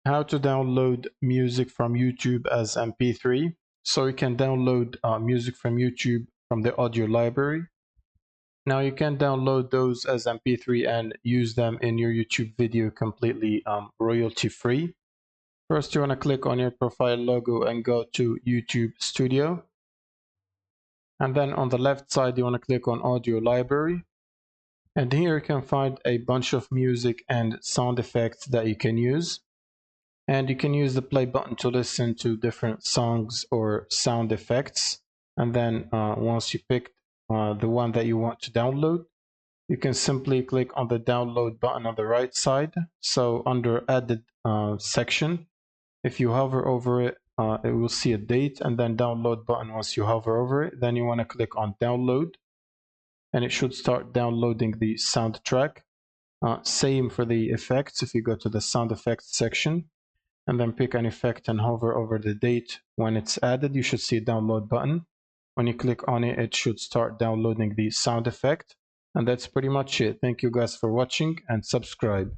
how to download music from YouTube as MP3. So you can download music from YouTube from the audio library. Now you can download those as MP3 and use them in your YouTube video completely royalty free. First, you want to click on your profile logo and go to YouTube Studio. And then on the left side, you want to click on Audio Library. And here you can find a bunch of music and sound effects that you can use. And you can use the play button to listen to different songs or sound effects. And then once you pick the one that you want to download, you can simply click on the download button on the right side. So under added section, if you hover over it, it will see a date and then download button. Once you hover over it, then you want to click on download and it should start downloading the soundtrack. Same for the effects. If you go to the sound effects section and then pick an effect and hover over the date when it's added, you should see a download button. When you click on it, it should start downloading the sound effect. And that's pretty much it. Thank you guys for watching and subscribe.